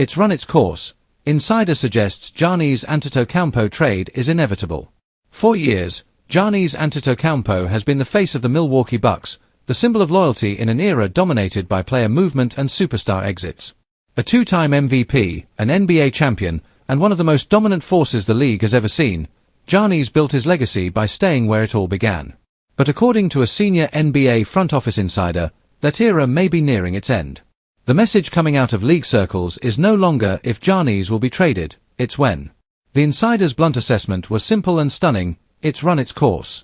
It's run its course. Insider suggests Giannis Antetokounmpo trade is inevitable. For years, Giannis Antetokounmpo has been the face of the Milwaukee Bucks, the symbol of loyalty in an era dominated by player movement and superstar exits. A two-time MVP, an NBA champion, and one of the most dominant forces the league has ever seen, Giannis built his legacy by staying where it all began. But according to a senior NBA front office insider, that era may be nearing its end. The message coming out of league circles is no longer if Giannis will be traded, it's when. The insider's blunt assessment was simple and stunning: it's run its course.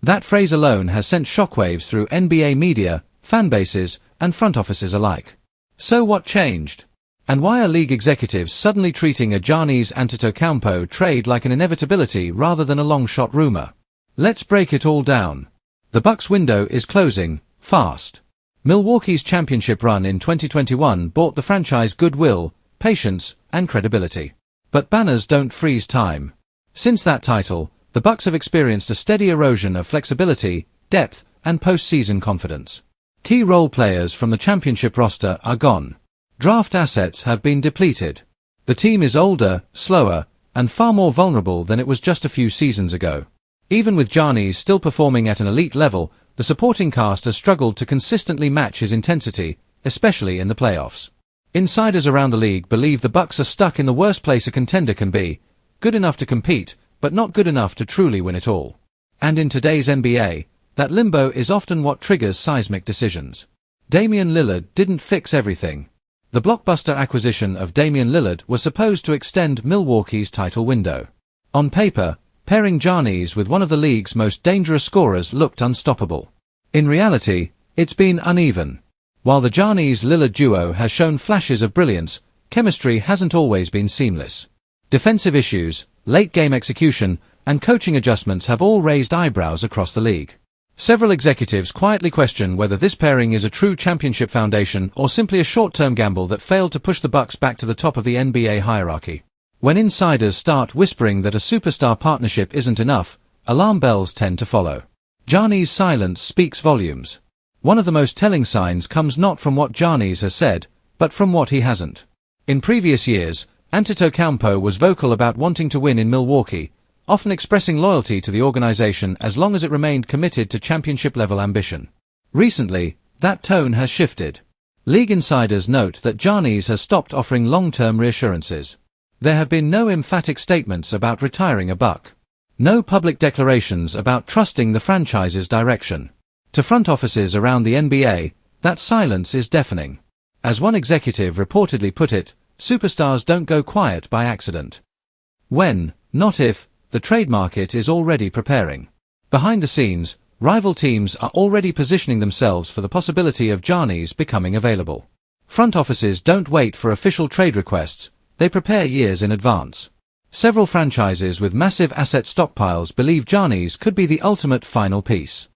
That phrase alone has sent shockwaves through NBA media, fanbases, and front offices alike. So what changed? And why are league executives suddenly treating a Giannis Antetokounmpo trade like an inevitability rather than a long-shot rumor? Let's break it all down. The Bucks window is closing, fast. Milwaukee's championship run in 2021 bought the franchise goodwill, patience, and credibility. But banners don't freeze time. Since that title, the Bucks have experienced a steady erosion of flexibility, depth, and postseason confidence. Key role players from the championship roster are gone. Draft assets have been depleted. The team is older, slower, and far more vulnerable than it was just a few seasons ago. Even with Giannis still performing at an elite level, the supporting cast has struggled to consistently match his intensity, especially in the playoffs. Insiders around the league believe the Bucks are stuck in the worst place a contender can be: good enough to compete, but not good enough to truly win it all. And in today's NBA, that limbo is often what triggers seismic decisions. Damian Lillard didn't fix everything. The blockbuster acquisition of Damian Lillard was supposed to extend Milwaukee's title window. On paper, pairing Giannis with one of the league's most dangerous scorers looked unstoppable. In reality, it's been uneven. While the Giannis-Lillard duo has shown flashes of brilliance, chemistry hasn't always been seamless. Defensive issues, late-game execution, and coaching adjustments have all raised eyebrows across the league. Several executives quietly question whether this pairing is a true championship foundation or simply a short-term gamble that failed to push the Bucks back to the top of the NBA hierarchy. When insiders start whispering that a superstar partnership isn't enough, alarm bells tend to follow. Giannis' silence speaks volumes. One of the most telling signs comes not from what Giannis has said, but from what he hasn't. In previous years, Antetokounmpo was vocal about wanting to win in Milwaukee, often expressing loyalty to the organization as long as it remained committed to championship-level ambition. Recently, that tone has shifted. League insiders note that Giannis has stopped offering long-term reassurances. There have been no emphatic statements about retiring a Buck. No public declarations about trusting the franchise's direction. To front offices around the NBA, that silence is deafening. As one executive reportedly put it, superstars don't go quiet by accident. When, not if, the trade market is already preparing. Behind the scenes, rival teams are already positioning themselves for the possibility of Giannis becoming available. Front offices don't wait for official trade requests, they prepare years in advance. Several franchises with massive asset stockpiles believe Giannis could be the ultimate final piece.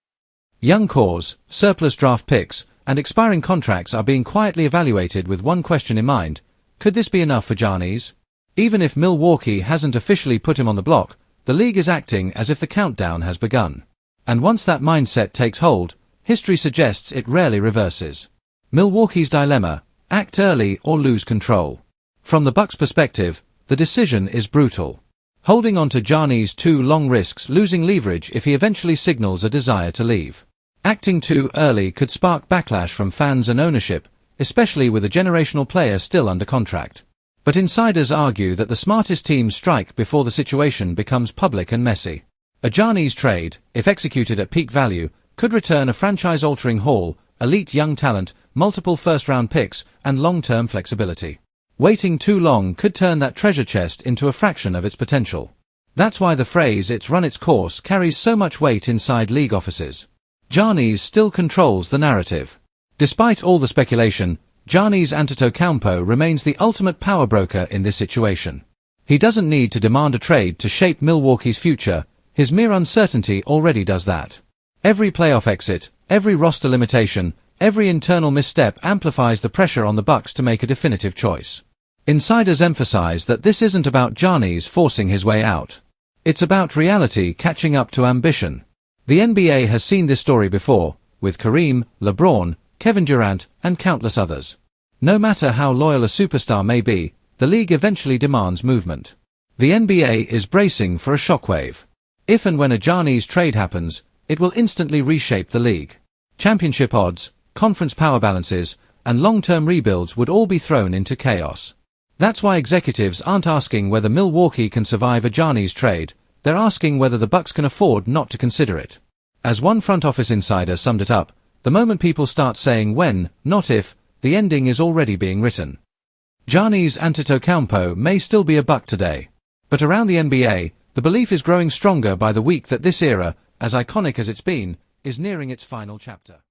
Young cores, surplus draft picks, and expiring contracts are being quietly evaluated with one question in mind: could this be enough for Giannis? Even if Milwaukee hasn't officially put him on the block, the league is acting as if the countdown has begun. And once that mindset takes hold, history suggests it rarely reverses. Milwaukee's dilemma: act early or lose control. From the Bucks' perspective, the decision is brutal. Holding on to Giannis too long risks losing leverage if he eventually signals a desire to leave. Acting too early could spark backlash from fans and ownership, especially with a generational player still under contract. But insiders argue that the smartest teams strike before the situation becomes public and messy. A Giannis trade, if executed at peak value, could return a franchise-altering haul, elite young talent, multiple first-round picks, and long-term flexibility. Waiting too long could turn that treasure chest into a fraction of its potential. That's why the phrase "it's run its course" carries so much weight inside league offices. Giannis still controls the narrative. Despite all the speculation, Giannis Antetokounmpo remains the ultimate power broker in this situation. He doesn't need to demand a trade to shape Milwaukee's future, his mere uncertainty already does that. Every playoff exit, every roster limitation, every internal misstep amplifies the pressure on the Bucks to make a definitive choice. Insiders emphasize that this isn't about Giannis forcing his way out. It's about reality catching up to ambition. The NBA has seen this story before, with Kareem, LeBron, Kevin Durant, and countless others. No matter how loyal a superstar may be, the league eventually demands movement. The NBA is bracing for a shockwave. If and when a Giannis trade happens, it will instantly reshape the league. Championship odds, conference power balances, and long-term rebuilds would all be thrown into chaos. That's why executives aren't asking whether Milwaukee can survive a Giannis trade, they're asking whether the Bucks can afford not to consider it. As one front office insider summed it up, the moment people start saying when, not if, the ending is already being written. Giannis Antetokounmpo may still be a Buck today. But around the NBA, the belief is growing stronger by the week that this era, as iconic as it's been, is nearing its final chapter.